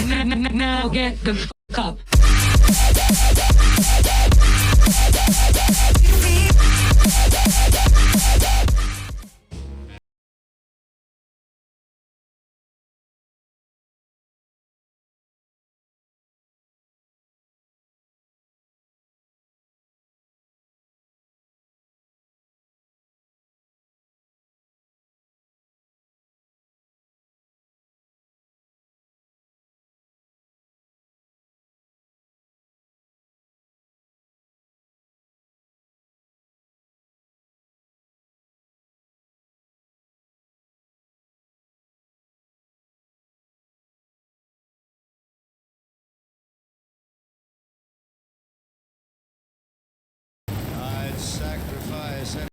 Now get the fuck up. Sacrifice any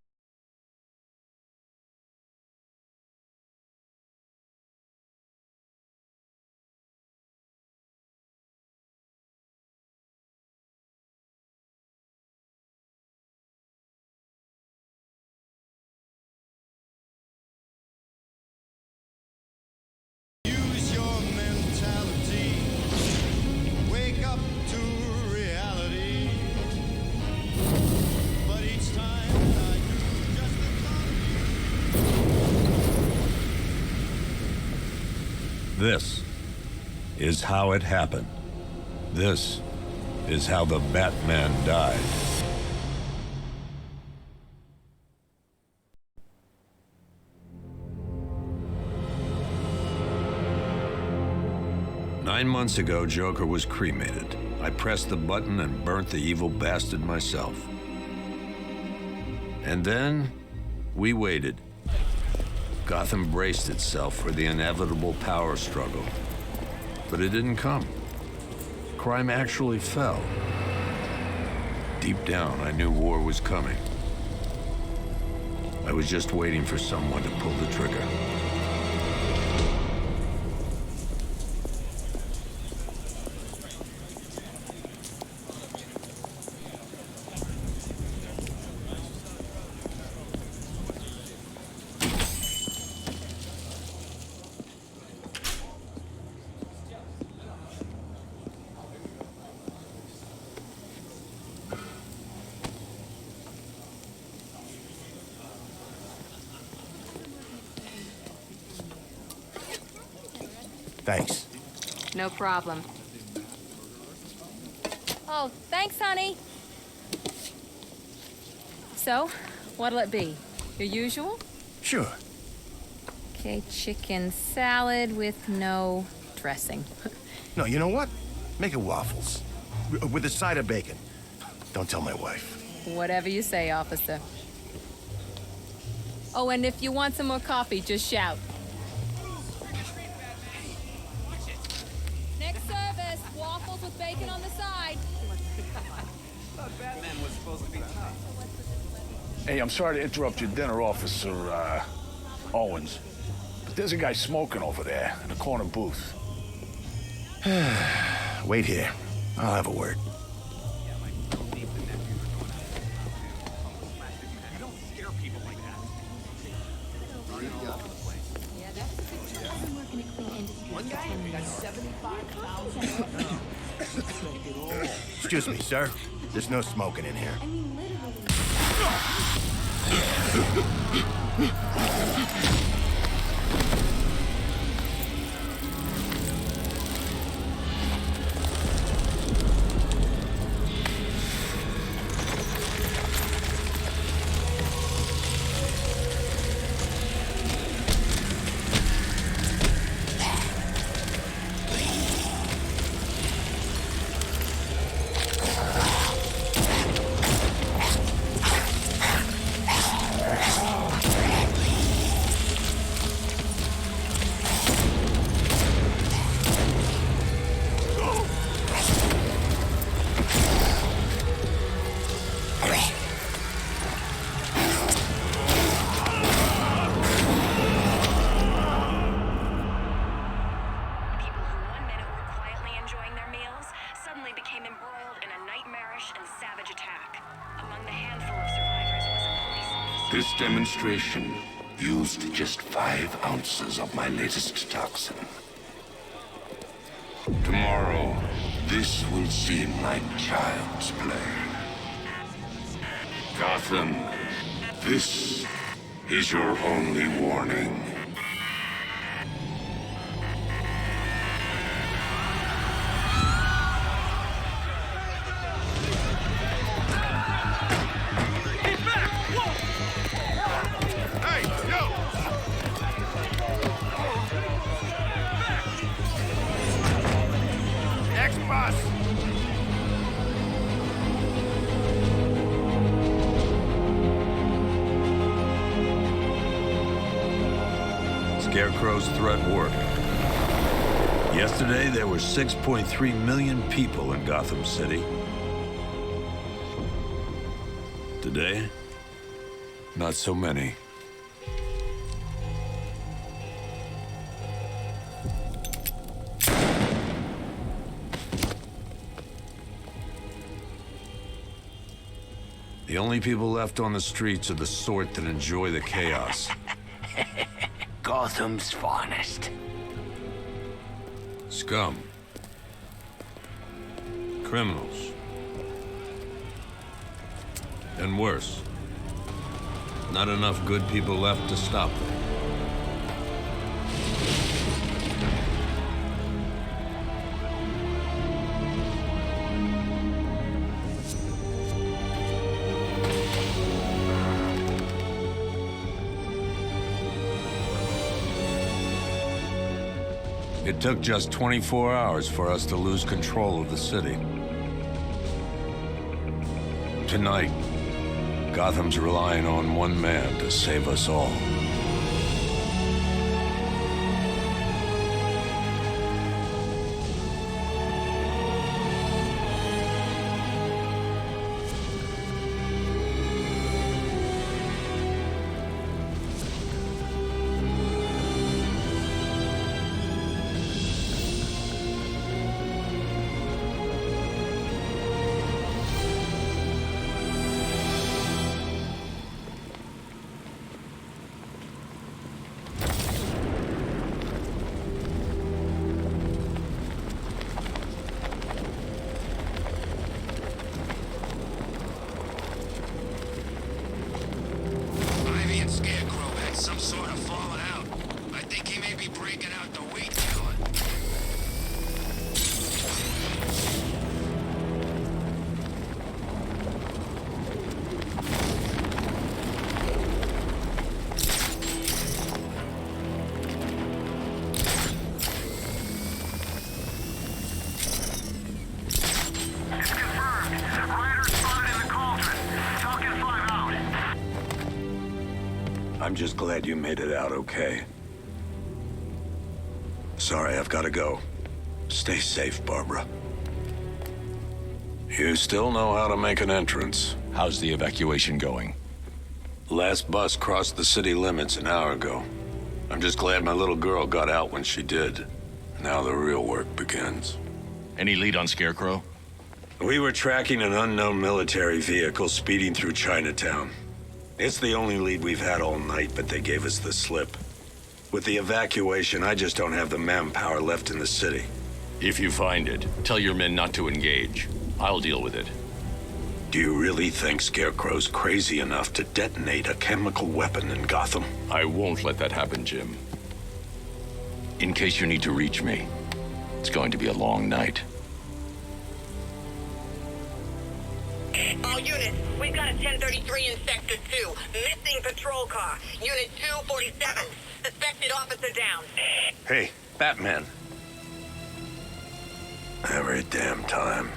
use your mentality. Wake up to reality. But each time I do, just the thought of you. This is how it happened. This is how the Batman died. Nine months ago, Joker was cremated. I pressed the button and burnt the evil bastard myself. And then, we waited. Gotham braced itself for the inevitable power struggle. But it didn't come. Crime actually fell. Deep down, I knew war was coming. I was just waiting for someone to pull the trigger. Thanks. No problem. Oh, thanks, honey. So, what'll it be? Your usual? Sure. Okay, chicken salad with no dressing. No, you know what? Make it waffles. With a side of bacon. Don't tell my wife. Whatever you say, officer. Oh, and if you want some more coffee, just shout. Next service, waffles with bacon on the side. Batman was supposed to be tough. Hey, I'm sorry to interrupt your dinner, Officer, Owens. But there's a guy smoking over there in the corner booth. Wait here. I'll have a word. You don't scare people like that. One guy got 75,000. Excuse me, sir. There's no smoking in here. This demonstration used just 5 ounces of my latest toxin. Tomorrow, this will seem like child's play. Gotham, this is your only warning. Scarecrow's threat worked. Yesterday, there were 6.3 million people in Gotham City. Today, not so many. The only people left on the streets are the sort that enjoy the chaos. Gotham's finest. Scum. Criminals. And worse. Not enough good people left to stop them. It took just 24 hours for us to lose control of the city. Tonight, Gotham's relying on one man to save us all. I'm just glad you made it out okay. Sorry, I've got to go. Stay safe, Barbara. You still know how to make an entrance. How's the evacuation going? Last bus crossed the city limits an hour ago. I'm just glad my little girl got out when she did. Now the real work begins. Any lead on Scarecrow? We were tracking an unknown military vehicle speeding through Chinatown. It's the only lead we've had all night, but they gave us the slip. With the evacuation, I just don't have the manpower left in the city. If you find it, tell your men not to engage. I'll deal with it. Do you really think Scarecrow's crazy enough to detonate a chemical weapon in Gotham? I won't let that happen, Jim. In case you need to reach me, it's going to be a long night. All units, we've got a 1033 in Sector 2. Missing patrol car. Unit 247. Suspected officer down. Hey, Batman. Every damn time.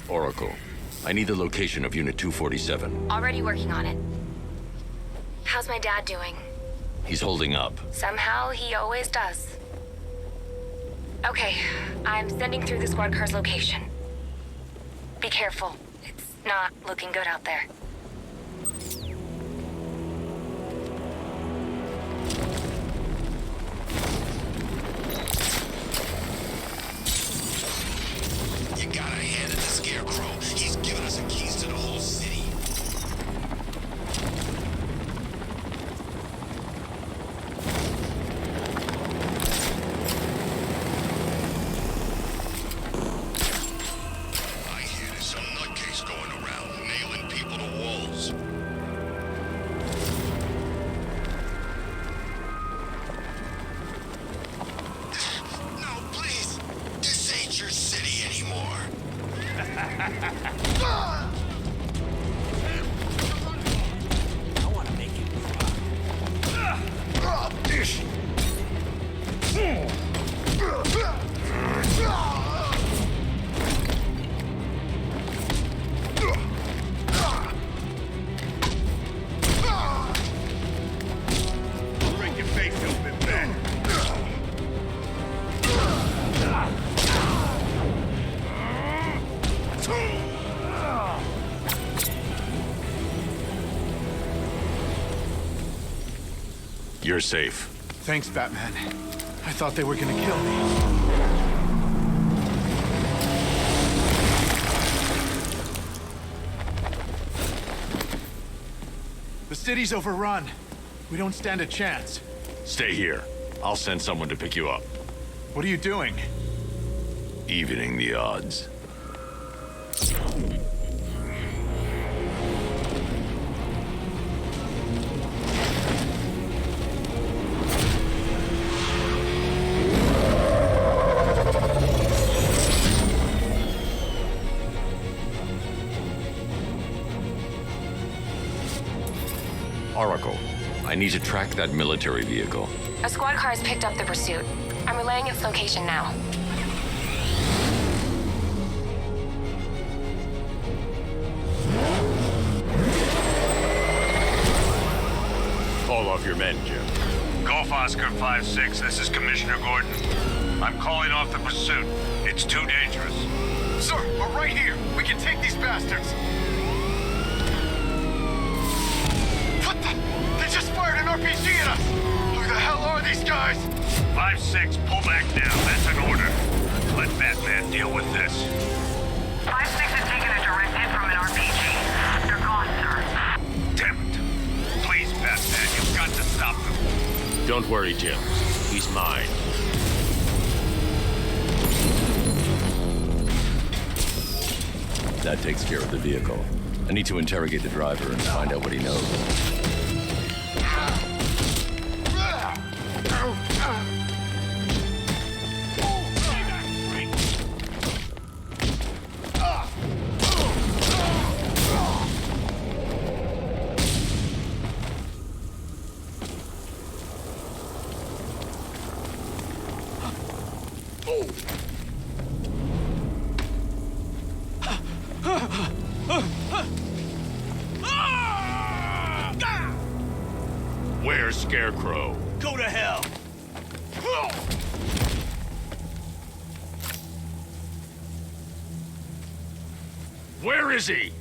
Oracle, I need the location of Unit 247. Already working on it. How's my dad doing? He's holding up. Somehow he always does. Okay, I'm sending through the squad car's location. Be careful. It's not looking good out there. You gotta hand it to Scarecrow. He's given us a keys to the whole city. You're safe. Thanks, Batman. I thought they were gonna kill me. The city's overrun. We don't stand a chance. Stay here. I'll send someone to pick you up. What are you doing? Evening the odds. Oracle, I need to track that military vehicle. A squad car has picked up the pursuit. I'm relaying its location now. Call off your men, Jim. Golf Oscar 5-6, this is Commissioner Gordon. I'm calling off the pursuit. It's too dangerous. Sir, we're right here. We can take these bastards. What the? They just fired an RPG at us. Who the hell are these guys? 5-6, pull back now. That's an order. Let Batman deal with this. 5-6 has taken a direct hit from an RPG. They're gone, sir. Damn it. Please, Batman, you've got to stop them. Don't worry, Jim. He's mine. That takes care of the vehicle. I need to interrogate the driver and find out what he knows. Where's Scarecrow? Go to hell. Where is he?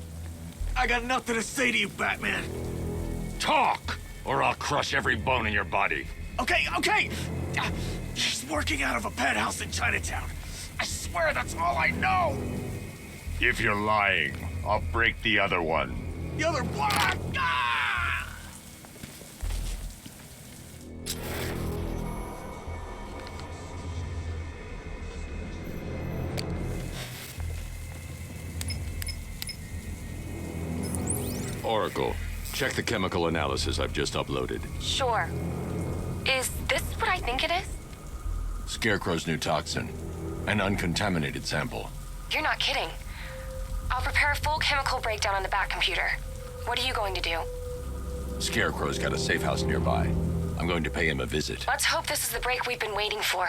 I got nothing to say to you, Batman. Talk, or I'll crush every bone in your body. Okay. He's working out of a penthouse in Chinatown. I swear that's all I know. If you're lying, I'll break the other one. The other block. Oracle, check the chemical analysis I've just uploaded. Sure. Is this what I think it is? Scarecrow's new toxin. An uncontaminated sample. You're not kidding. I'll prepare a full chemical breakdown on the back computer. What are you going to do? Scarecrow's got a safe house nearby. I'm going to pay him a visit. Let's hope this is the break we've been waiting for.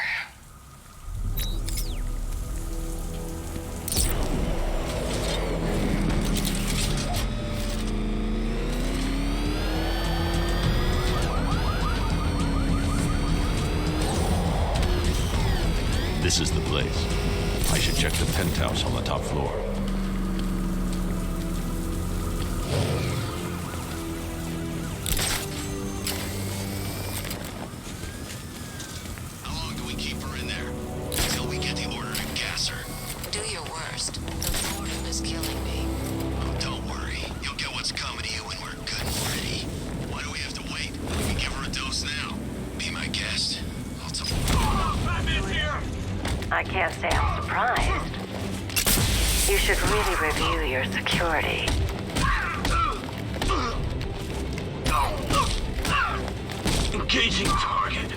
This is the place. I should check the penthouse on the top floor. How long do we keep her in there? Until we get the order to gas her. Do your worst. The boredom is killing me. Oh, don't worry. You'll get what's coming to you when we're good and ready. Why do we have to wait? We can give her a dose now. Be my guest. I'll tell Batman's here! I can't say I'm surprised. You should really review your security. Engaging target.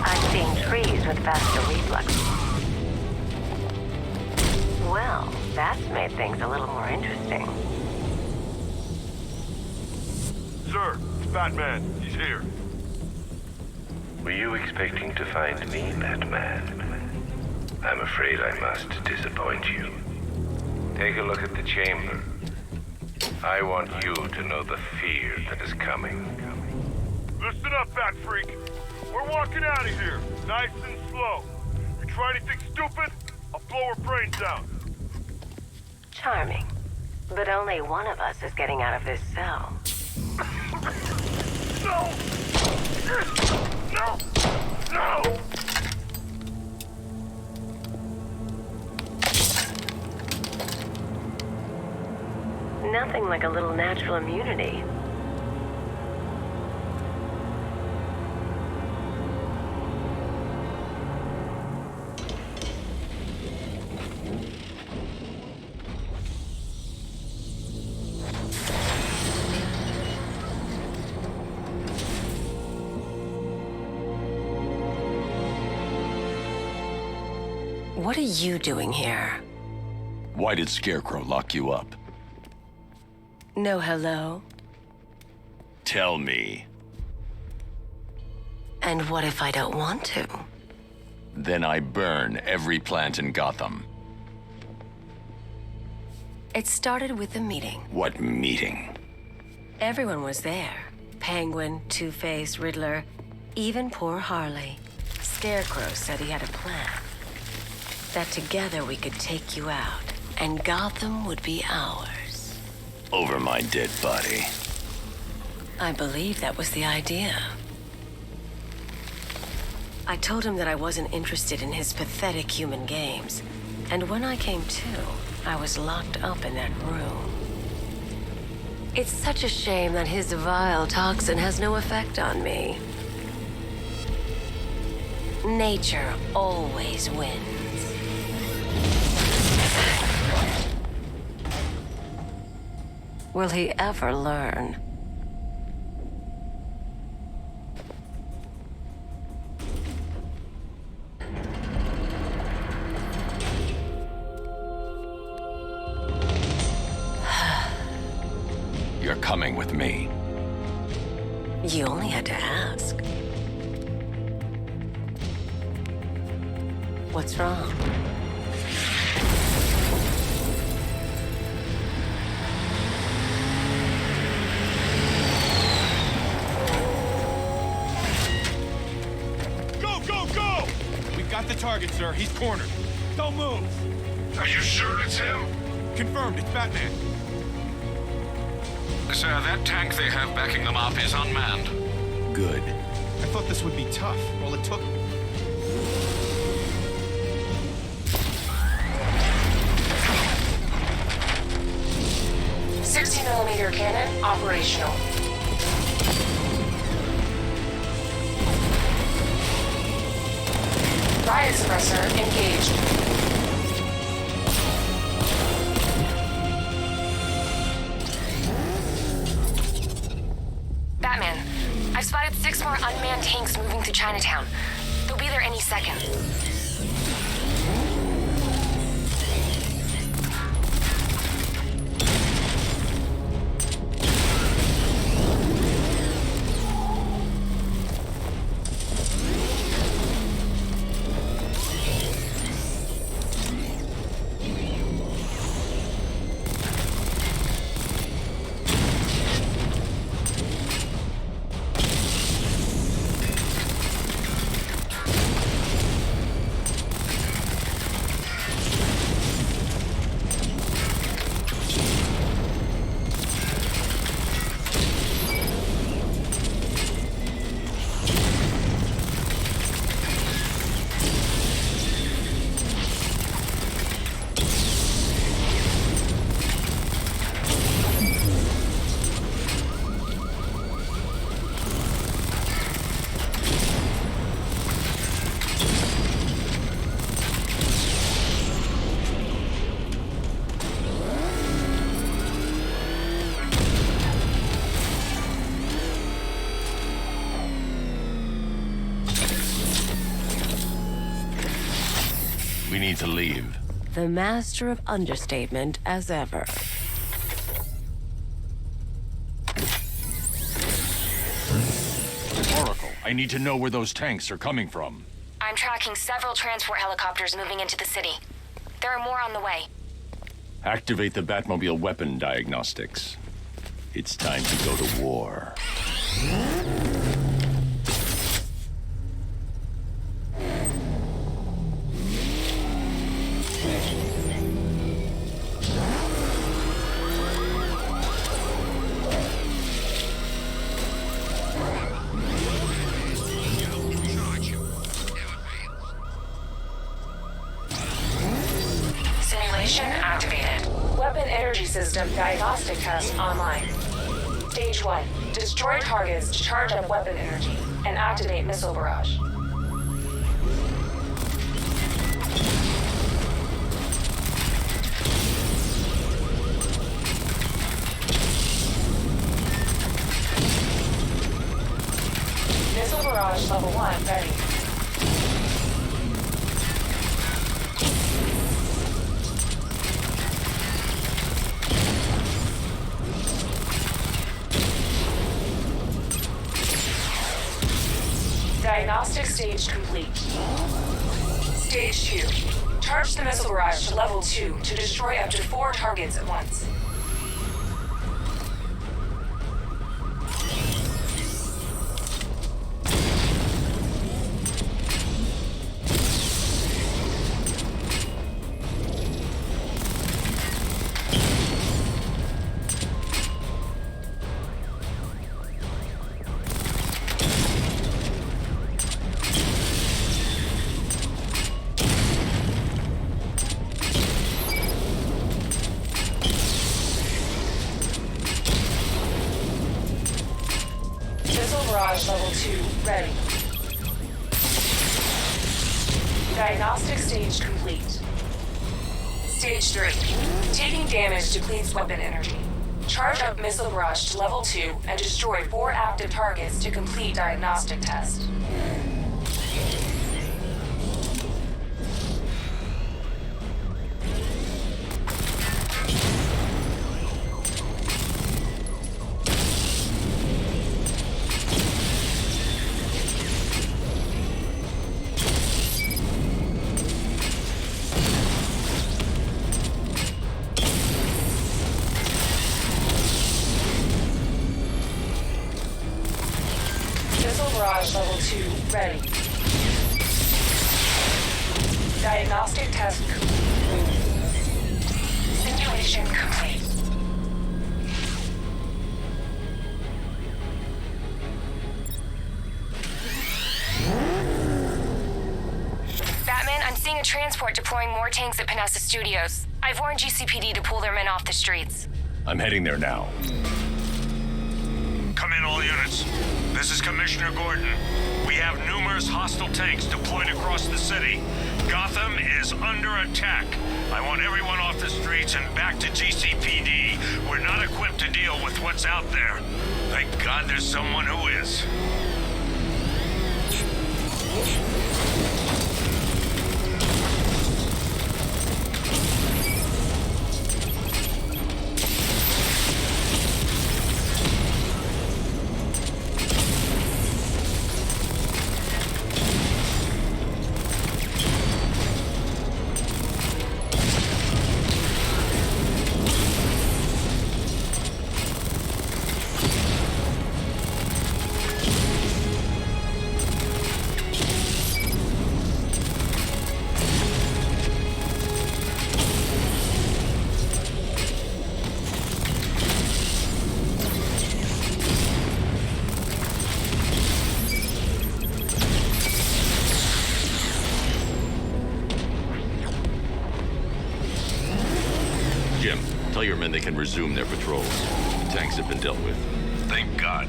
I've seen trees with faster reflux. Well, that's made things a little more interesting. Sir, it's Batman. He's here. Were you expecting to find me, Batman? I'm afraid I must disappoint you. Take a look at the chamber. I want you to know the fear that is coming. Listen up, Bat Freak. We're walking out of here, nice and slow. You try anything stupid, I'll blow her brains out. Charming. But only one of us is getting out of this cell. No! No! No! Nothing like a little natural immunity. What are you doing here? Why did Scarecrow lock you up? No hello? Tell me. And what if I don't want to? Then I burn every plant in Gotham. It started with a meeting. What meeting? Everyone was there. Penguin, Two-Face, Riddler, even poor Harley. Scarecrow said he had a plan. That together we could take you out, and Gotham would be ours. Over my dead body. I believe that was the idea. I told him that I wasn't interested in his pathetic human games, and when I came to, I was locked up in that room. It's such a shame that his vile toxin has no effect on me. Nature always wins. Will he ever learn? You're coming with me. You only had to ask. What's wrong? Go! We've got the target, sir. He's cornered. Don't move. Are you sure it's him? Confirmed, it's Batman. Sir, that tank they have backing them up is unmanned. Good. I thought this would be tough. All it took... .60mm cannon operational. Riot suppressor engaged. Batman, I've spotted 6 more unmanned tanks moving through Chinatown. They'll be there any second. We need to leave. The master of understatement as ever. Oracle, I need to know where those tanks are coming from. I'm tracking several transport helicopters moving into the city. There are more on the way. Activate the Batmobile weapon diagnostics. It's time to go to war. Simulation activated. Weapon energy system diagnostic test online. Stage 1. Destroy targets to charge up weapon energy and activate missile barrage. Missile barrage level 1 ready. Diagnostic stage complete. Stage 2. Charge the missile barrage to level 2 to destroy up to 4 targets at once. Level 2 ready. Diagnostic stage complete. Stage 3. Taking damage depletes weapon energy. Charge up missile barrage to level 2 and destroy 4 active targets to complete diagnostic test. Level 2 ready. Diagnostic test complete. Simulation complete. Batman, I'm seeing a transport deploying more tanks at Panessa Studios. I've warned GCPD to pull their men off the streets. I'm heading there now. Come in, all units. This is Commissioner Gordon. We have numerous hostile tanks deployed across the city. Gotham is under attack. I want everyone off the streets and back to GCPD. We're not equipped to deal with what's out there. Thank God there's someone who is. Tell your men they can resume their patrols. Tanks have been dealt with. Thank God.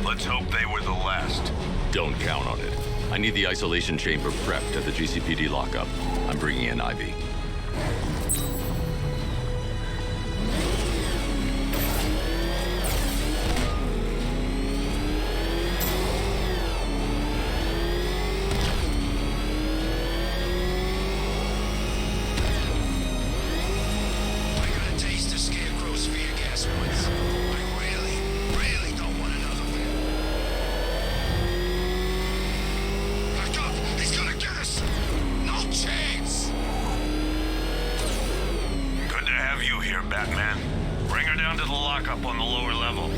Let's hope they were the last. Don't count on it. I need the isolation chamber prepped at the GCPD lockup. I'm bringing in Ivy. Batman. Bring her down to the lockup on the lower level.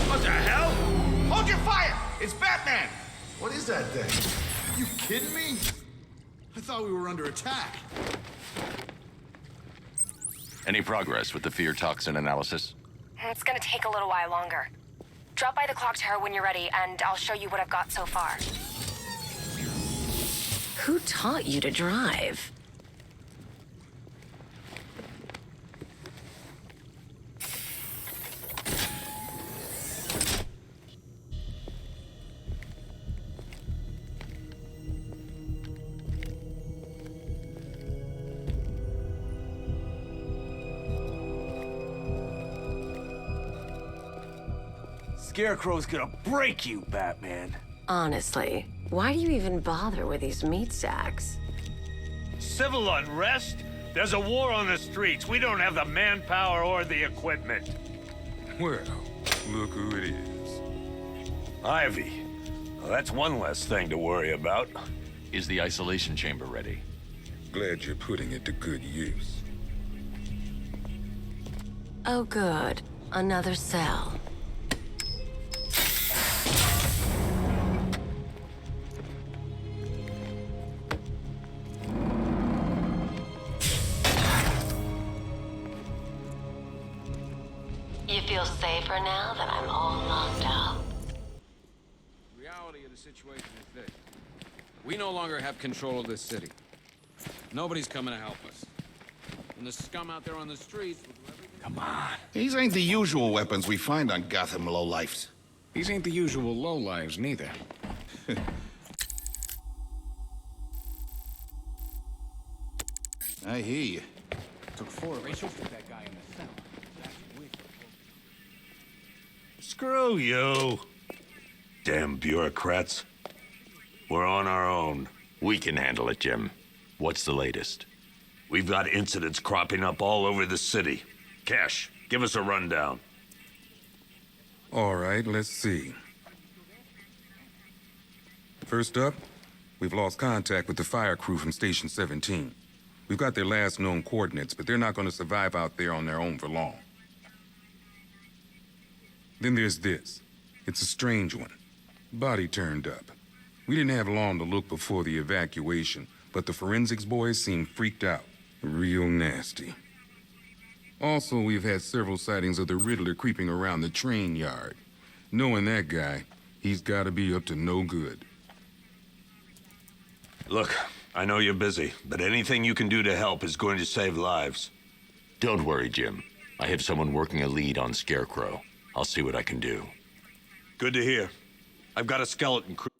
What the hell? Hold your fire! It's Batman! What is that thing? Are you kidding me? I thought we were under attack. Any progress with the fear toxin analysis? It's gonna take a little while longer. Drop by the clock tower when you're ready, and I'll show you what I've got so far. Who taught you to drive? Scarecrow's gonna break you, Batman. Honestly, why do you even bother with these meat sacks? Civil unrest? There's a war on the streets. We don't have the manpower or the equipment. Well, look who it is. Ivy. Well, that's one less thing to worry about. Is the isolation chamber ready? Glad you're putting it to good use. Oh, good. Another cell. You feel safer now that I'm all locked up? The reality of the situation is this. We no longer have control of this city. Nobody's coming to help us. And the scum out there on the streets will do everything... Come on. These ain't the usual weapons we find on Gotham lowlifes. These ain't the usual lowlives, neither. I hear you. Took 4 of us to put that guy in the cell. Screw you. Damn bureaucrats. We're on our own. We can handle it, Jim. What's the latest? We've got incidents cropping up all over the city. Cash, give us a rundown. All right, let's see. First up, we've lost contact with the fire crew from Station 17. We've got their last known coordinates, but they're not going to survive out there on their own for long. Then there's this. It's a strange one. Body turned up. We didn't have long to look before the evacuation, but the forensics boys seemed freaked out. Real nasty. Also, we've had several sightings of the Riddler creeping around the train yard. Knowing that guy, he's gotta be up to no good. Look, I know you're busy, but anything you can do to help is going to save lives. Don't worry, Jim. I have someone working a lead on Scarecrow. I'll see what I can do. Good to hear. I've got a skeleton crew.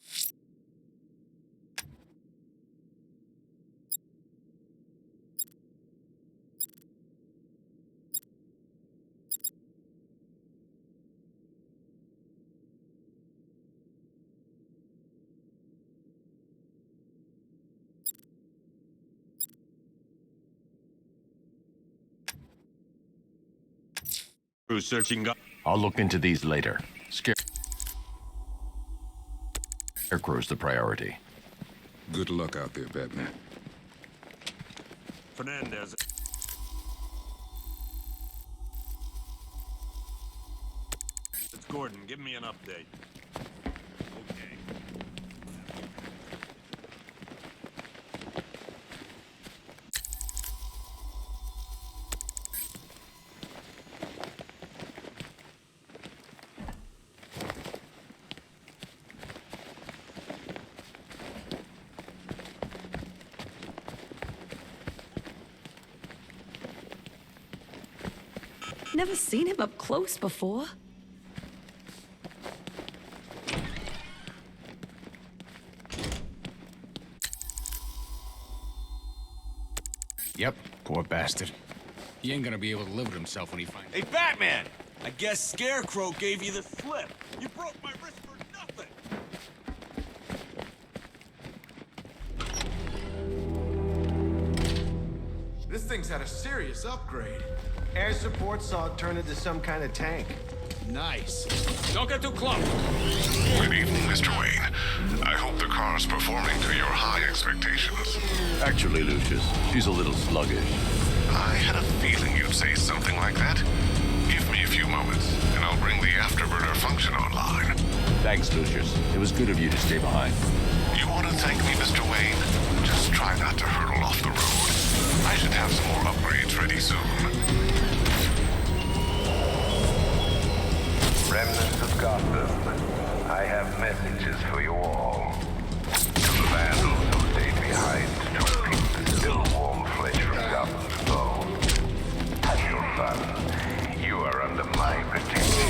Searching. I'll look into these later. Scarecrow's the priority. Good luck out there, Batman. Fernandez. It's Gordon. Give me an update. Okay. Never seen him up close before. Yep, poor bastard. He ain't gonna be able to live with himself when he finds... Hey, Batman! I guess Scarecrow gave you the slip. You broke my wrist for nothing. This thing's had a serious upgrade. Air support saw it turn into some kind of tank. Nice. Don't get too close. Good evening, Mr. Wayne. I hope the car's performing to your high expectations. Actually, Lucius, she's a little sluggish. I had a feeling you'd say something like that. Give me a few moments, and I'll bring the afterburner function online. Thanks, Lucius. It was good of you to stay behind. You want to thank me, Mr. Wayne? Just try not to hurtle off the road. I should have some more upgrades ready soon. Remnants of God. Gotham, I have messages for you all. To the vandals who stayed behind to pick the still warm flesh from Gotham's bones. Have your fun. You are under my protection.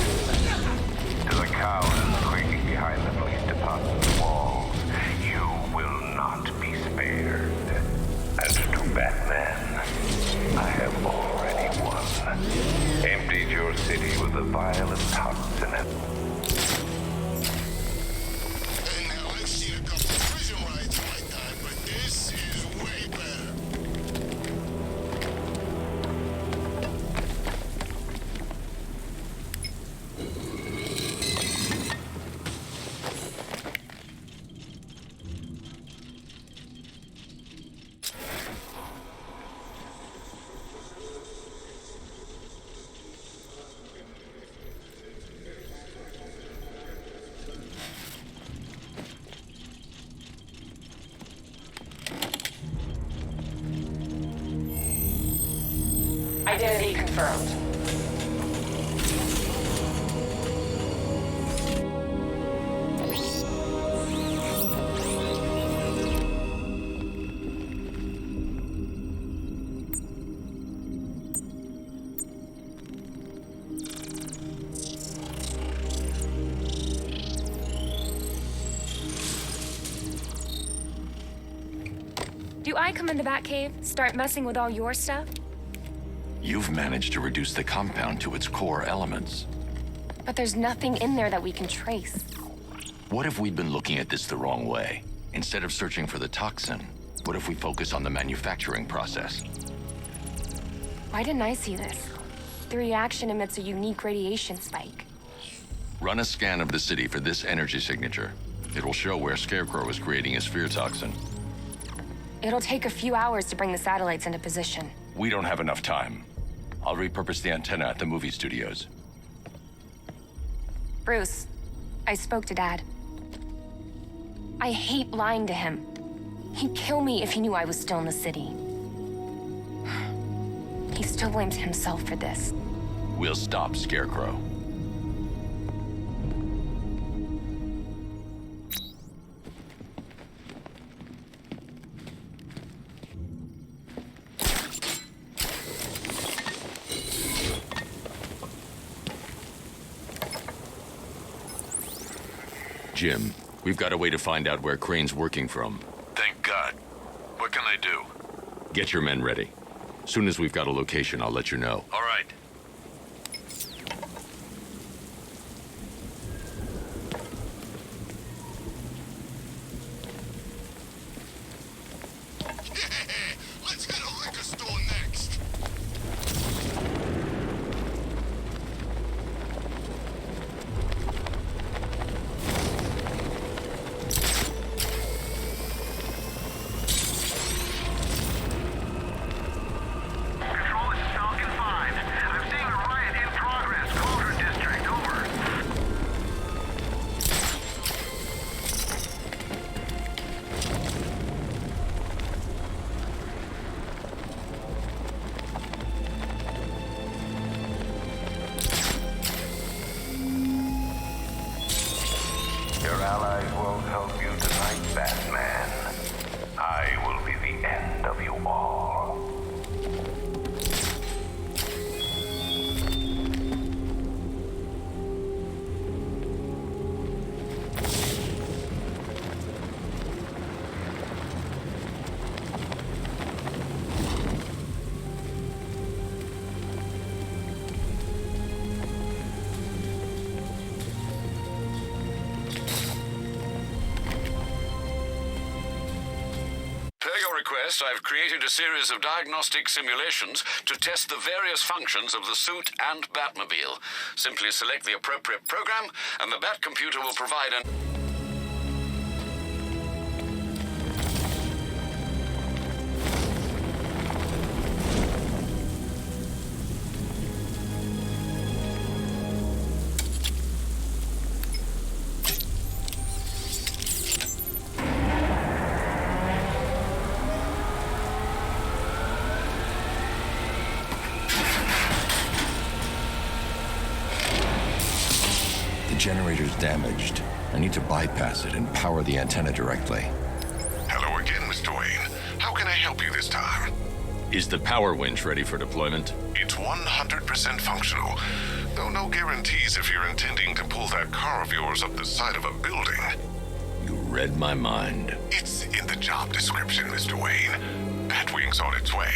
To the cowards quaking behind the police department's walls, you will not be spared. And to Batman, I have already won. Emptied your city with a violent toxin and... Now, I've seen a couple of prison rides in my time, but this is way better. Identity confirmed. Do I come in the Batcave, start messing with all your stuff? You've managed to reduce the compound to its core elements. But there's nothing in there that we can trace. What if we'd been looking at this the wrong way? Instead of searching for the toxin, what if we focus on the manufacturing process? Why didn't I see this? The reaction emits a unique radiation spike. Run a scan of the city for this energy signature. It will show where Scarecrow is creating his fear toxin. It'll take a few hours to bring the satellites into position. We don't have enough time. I'll repurpose the antenna at the movie studios. Bruce, I spoke to Dad. I hate lying to him. He'd kill me if he knew I was still in the city. He still blames himself for this. We'll stop Scarecrow. Jim, we've got a way to find out where Crane's working from. Thank God. What can I do? Get your men ready. Soon as we've got a location, I'll let you know. All right. Let's get a liquor store next. Your allies won't help you tonight, Batman. I will be the end of you all. Request, I've created a series of diagnostic simulations to test the various functions of the suit and Batmobile. Simply select the appropriate program, and the Bat computer will provide an... The generator's damaged. I need to bypass it and power the antenna directly. Hello again, Mr. Wayne. How can I help you this time? Is the power winch ready for deployment? It's 100% functional, though no guarantees if you're intending to pull that car of yours up the side of a building. You read my mind. It's in the job description, Mr. Wayne. Batwing's on its way.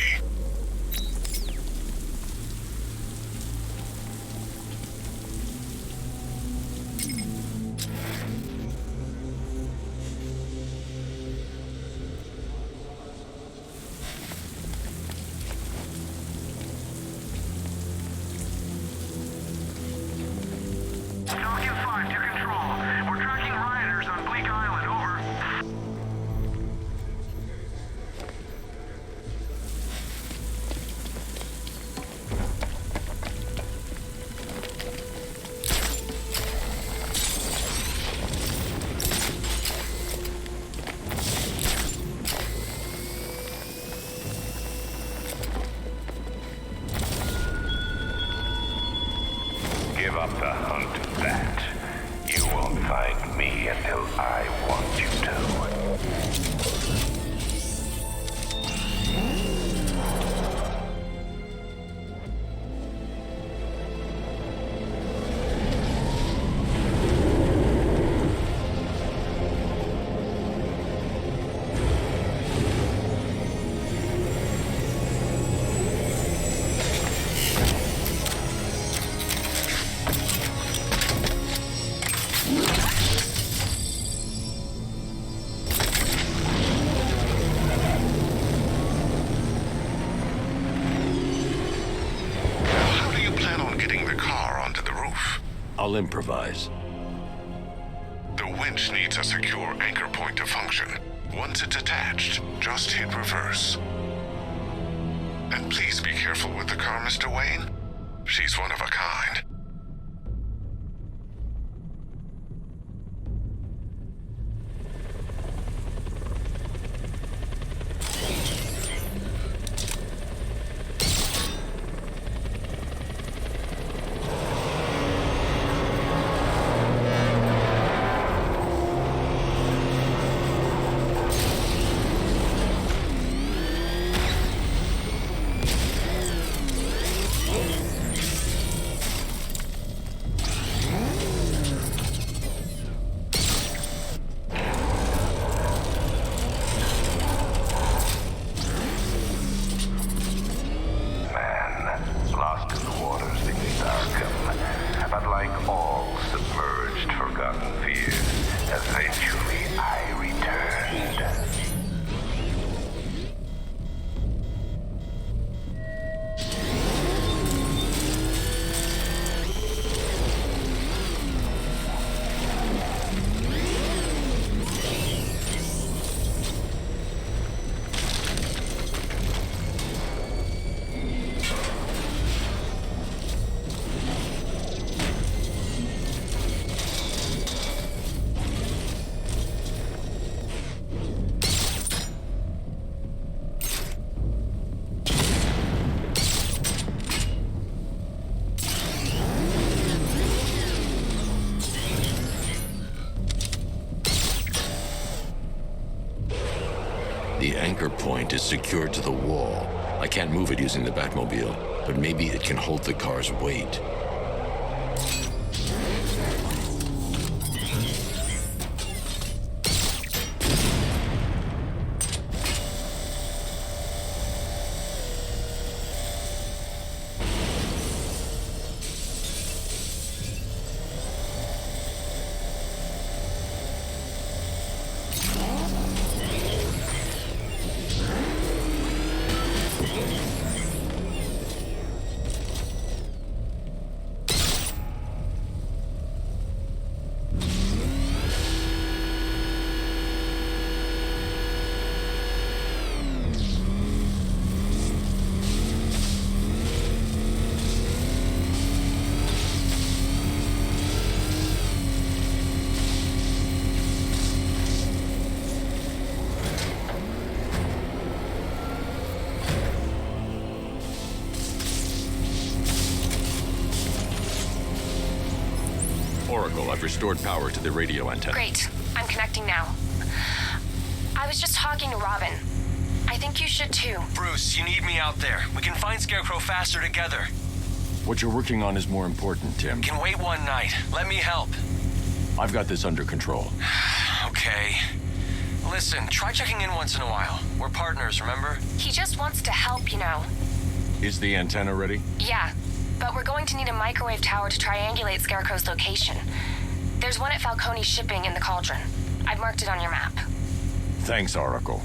Give up the hunt, Bat. You won't find me until I want you to. I'll improvise. The winch needs a secure anchor point to function. Once it's attached, just hit reverse. And please be careful with the car, Mr. Wayne. She's one of a kind. The anchor point is secured to the wall. I can't move it using the Batmobile, but maybe it can hold the car's weight. Oracle, I've restored power to the radio antenna. Great. I'm connecting now. I was just talking to Robin. I think you should too. Bruce, you need me out there. We can find Scarecrow faster together. What you're working on is more important, Tim. Can wait one night. Let me help. I've got this under control. Okay. Listen, try checking in once in a while. We're partners, remember? He just wants to help, you know. Is the antenna ready? Yeah, but we're going to need a microwave tower to triangulate Scarecrow's location. There's one at Falcone Shipping in the Cauldron. I've marked it on your map. Thanks, Oracle.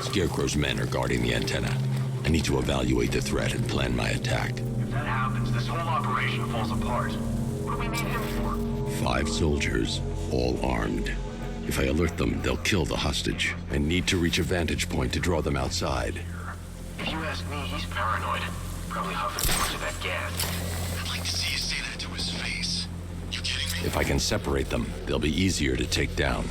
Scarecrow's men are guarding the antenna. I need to evaluate the threat and plan my attack. If that happens, this whole operation falls apart. What do we need him for? 5 soldiers, all armed. If I alert them, they'll kill the hostage. I need to reach a vantage point to draw them outside. If you ask me, he's paranoid. Probably huffing too much of that gas. I'd like to see you say that to his face. You kidding me? If I can separate them, they'll be easier to take down.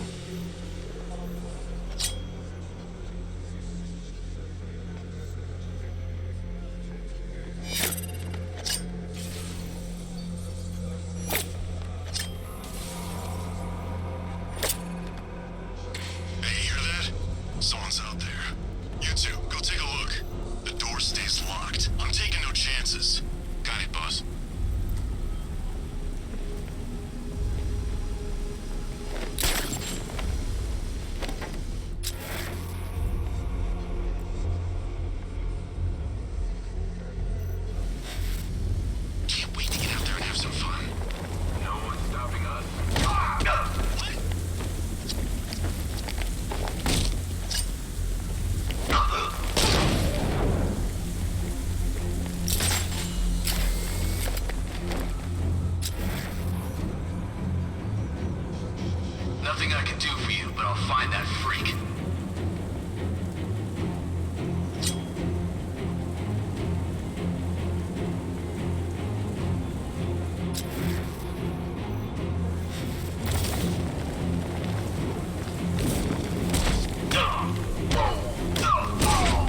Nothing I can do for you, but I'll find that freak.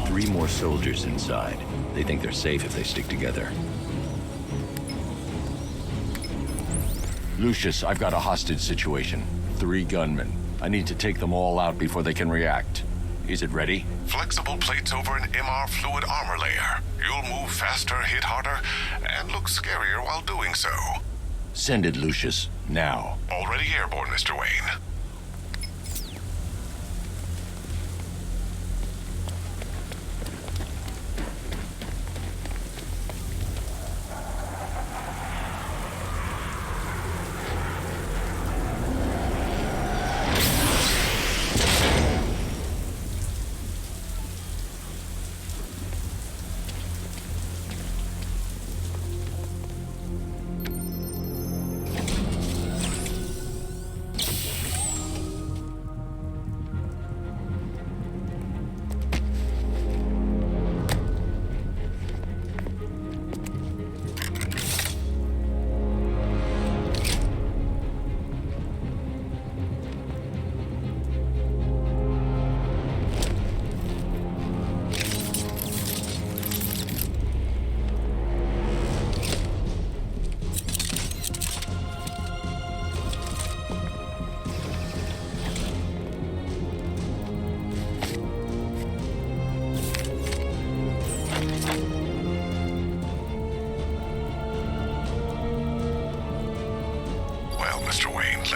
3 more soldiers inside. They think they're safe if they stick together. Lucius, I've got a hostage situation. 3 gunmen. I need to take them all out before they can react. Is it ready? Flexible plates over an MR fluid armor layer. You'll move faster, hit harder, and look scarier while doing so. Send it, Lucius. Now. Already airborne, Mr. Wayne.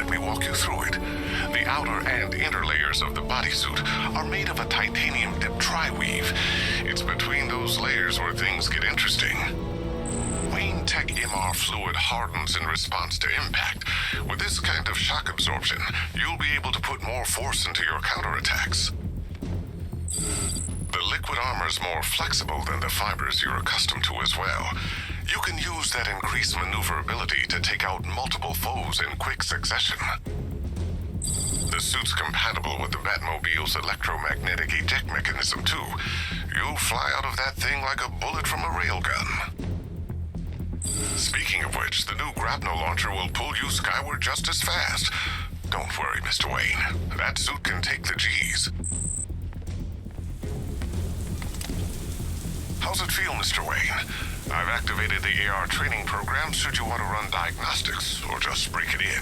let me walk you through it. The outer and inner layers of the bodysuit are made of a titanium dip tri-weave. It's between those layers where things get interesting. Wayne Tech MR fluid hardens in response to impact. With this kind of shock absorption, you'll be able to put more force into your counterattacks. The liquid armor's more flexible than the fibers you're accustomed to as well. You can use that increased maneuverability to take out multiple foes in quick succession. The suit's compatible with the Batmobile's electromagnetic eject mechanism, too. You'll fly out of that thing like a bullet from a railgun. Speaking of which, the new grapnel launcher will pull you skyward just as fast. Don't worry, Mr. Wayne. That suit can take the G's. How's it feel, Mr. Wayne? I've activated the AR training program should you want to run diagnostics or just break it in.